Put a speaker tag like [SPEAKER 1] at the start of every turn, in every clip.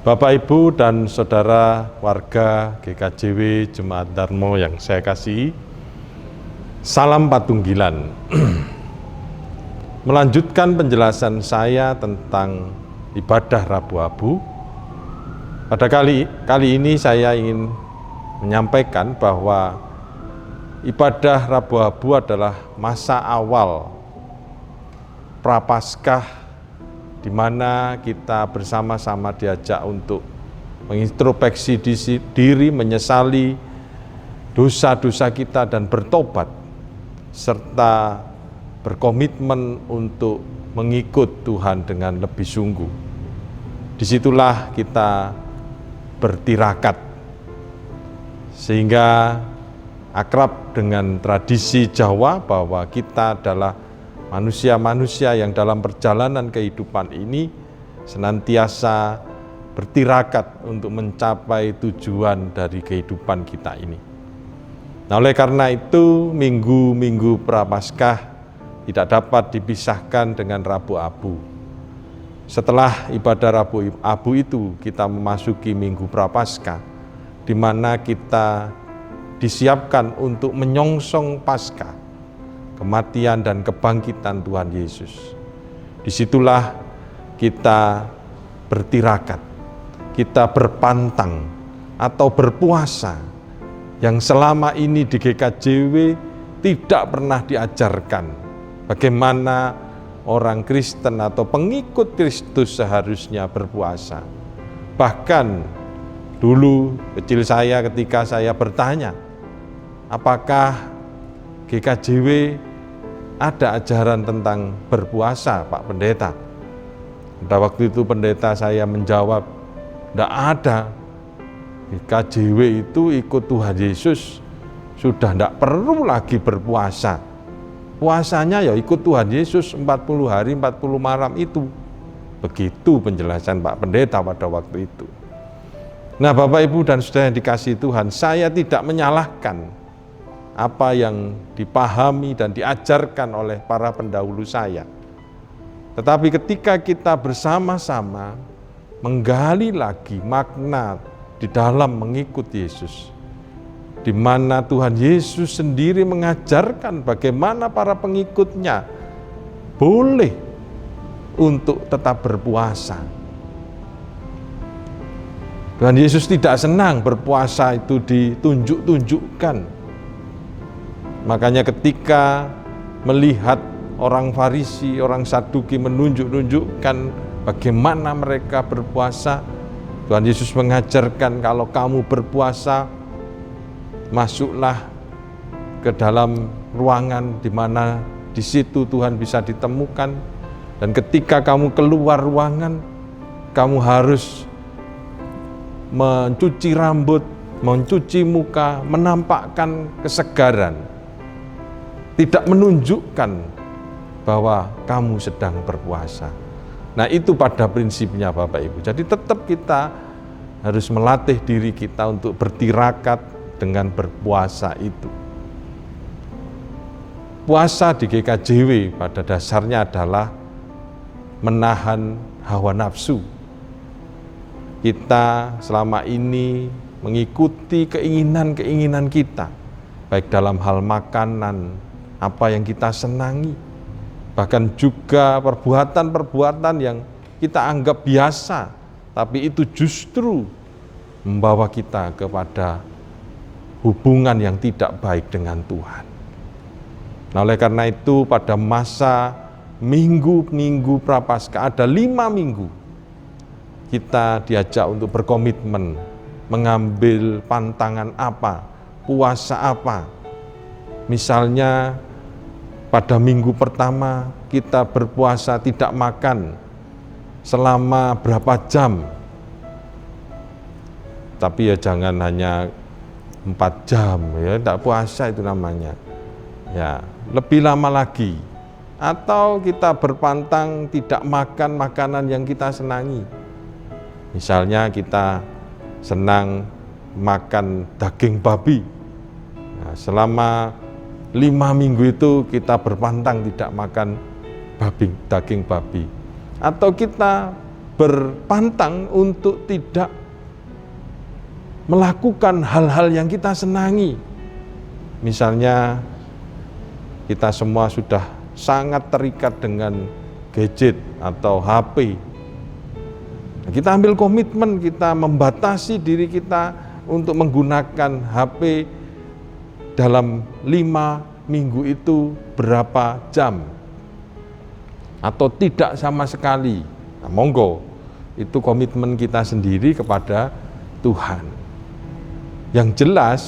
[SPEAKER 1] Bapak, Ibu, dan Saudara warga GKJW Jemaat Darmo yang saya kasihi, salam Patunggilan. Melanjutkan penjelasan saya tentang ibadah Rabu Abu. Pada kali ini saya ingin menyampaikan bahwa ibadah Rabu Abu adalah masa awal Prapaskah, di mana kita bersama-sama diajak untuk mengintrospeksi diri, menyesali dosa-dosa kita dan bertobat, serta berkomitmen untuk mengikut Tuhan dengan lebih sungguh. Disitulah kita bertirakat, sehingga akrab dengan tradisi Jawa bahwa kita adalah manusia-manusia yang dalam perjalanan kehidupan ini senantiasa bertirakat untuk mencapai tujuan dari kehidupan kita ini. Nah, oleh karena itu, minggu-minggu Prapaskah tidak dapat dipisahkan dengan Rabu Abu. Setelah ibadah Rabu Abu itu, kita memasuki Minggu Prapaskah, di mana kita disiapkan untuk menyongsong Paskah, kematian dan kebangkitan Tuhan Yesus. Disitulah kita bertirakat, kita berpantang atau berpuasa yang selama ini di GKJW tidak pernah diajarkan bagaimana orang Kristen atau pengikut Kristus seharusnya berpuasa. Bahkan dulu kecil saya ketika saya bertanya, apakah GKJW ada ajaran tentang berpuasa, Pak Pendeta? Pada waktu itu pendeta saya menjawab, tidak ada. GKJW itu ikut Tuhan Yesus, sudah tidak perlu lagi berpuasa. Puasanya ya ikut Tuhan Yesus 40 hari 40 malam itu. Begitu penjelasan Pak Pendeta pada waktu itu. Nah, Bapak, Ibu, dan Saudara yang dikasihi Tuhan, saya tidak menyalahkan apa yang dipahami dan diajarkan oleh para pendahulu saya. Tetapi ketika kita bersama-sama menggali lagi makna di dalam mengikut Yesus, di mana Tuhan Yesus sendiri mengajarkan bagaimana para pengikutnya boleh untuk tetap berpuasa. Tuhan Yesus tidak senang berpuasa itu ditunjuk-tunjukkan. Makanya ketika melihat orang Farisi, orang Saduki menunjuk-nunjukkan bagaimana mereka berpuasa, Tuhan Yesus mengajarkan kalau kamu berpuasa, masuklah ke dalam ruangan di mana di situ Tuhan bisa ditemukan, dan ketika kamu keluar ruangan, kamu harus mencuci rambut, mencuci muka, menampakkan kesegaran. Tidak menunjukkan bahwa kamu sedang berpuasa. Nah, itu pada prinsipnya Bapak Ibu. Jadi tetap kita harus melatih diri kita untuk bertirakat dengan berpuasa itu. Puasa di GKJW pada dasarnya adalah menahan hawa nafsu. Kita selama ini mengikuti keinginan-keinginan kita, baik dalam hal makanan, apa yang kita senangi, bahkan juga perbuatan-perbuatan yang kita anggap biasa, tapi itu justru membawa kita kepada hubungan yang tidak baik dengan Tuhan. Nah, oleh karena itu pada masa minggu-minggu Prapaskah ada 5 minggu kita diajak untuk berkomitmen mengambil pantangan apa, puasa apa. Misalnya pada minggu pertama kita berpuasa tidak makan selama berapa jam. Tapi ya jangan hanya 4 jam, ya tidak puasa itu namanya. Ya, lebih lama lagi. Atau kita berpantang tidak makan makanan yang kita senangi. Misalnya kita senang makan daging babi. Nah, selama 5 minggu itu kita berpantang tidak makan daging babi. Atau kita berpantang untuk tidak melakukan hal-hal yang kita senangi. Misalnya kita semua sudah sangat terikat dengan gadget atau HP. Kita ambil komitmen, kita membatasi diri kita untuk menggunakan HP dalam 5 minggu itu berapa jam, atau tidak sama sekali. Nah, monggo, itu komitmen kita sendiri kepada Tuhan. Yang jelas,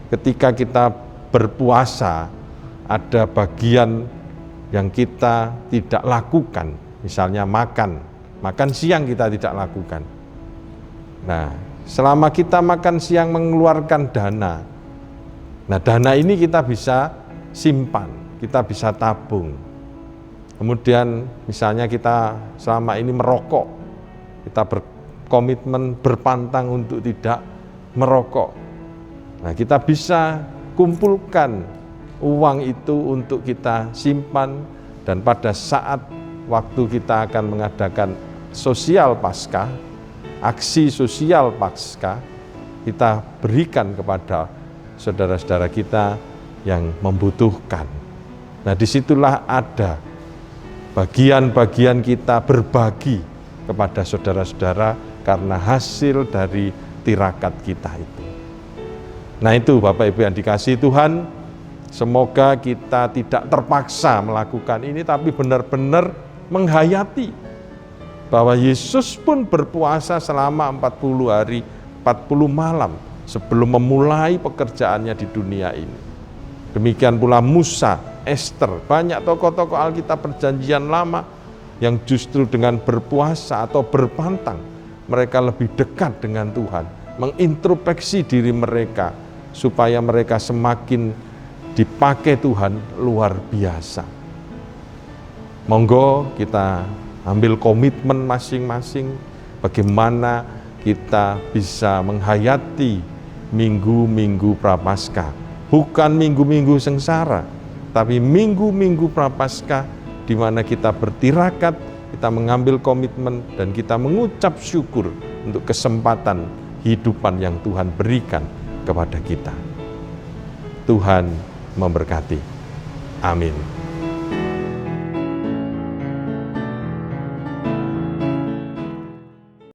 [SPEAKER 1] ketika kita berpuasa, ada bagian yang kita tidak lakukan, misalnya makan siang kita tidak lakukan. Nah, selama kita makan siang mengeluarkan dana, nah dana ini kita bisa simpan, kita bisa tabung. Kemudian misalnya kita selama ini merokok, kita berkomitmen berpantang untuk tidak merokok. Nah, kita bisa kumpulkan uang itu untuk kita simpan, dan pada saat waktu kita akan mengadakan sosial Paskah, aksi sosial Paskah, kita berikan kepada saudara-saudara kita yang membutuhkan. Nah, disitulah ada bagian-bagian kita berbagi kepada saudara-saudara karena hasil dari tirakat kita itu. Nah, itu Bapak Ibu yang dikasihi Tuhan, semoga kita tidak terpaksa melakukan ini, tapi benar-benar menghayati bahwa Yesus pun berpuasa selama 40 hari, 40 malam sebelum memulai pekerjaannya di dunia ini. Demikian pula Musa, Esther, banyak tokoh-tokoh Alkitab Perjanjian Lama yang justru dengan berpuasa atau berpantang, mereka lebih dekat dengan Tuhan, mengintrospeksi diri mereka, supaya mereka semakin dipakai Tuhan luar biasa. Monggo kita ambil komitmen masing-masing, bagaimana kita bisa menghayati minggu-minggu Prapaskah. Bukan minggu-minggu sengsara, tapi minggu-minggu Prapaskah, di mana kita bertirakat, kita mengambil komitmen, dan kita mengucap syukur untuk kesempatan hidupan yang Tuhan berikan kepada kita. Tuhan memberkati. Amin.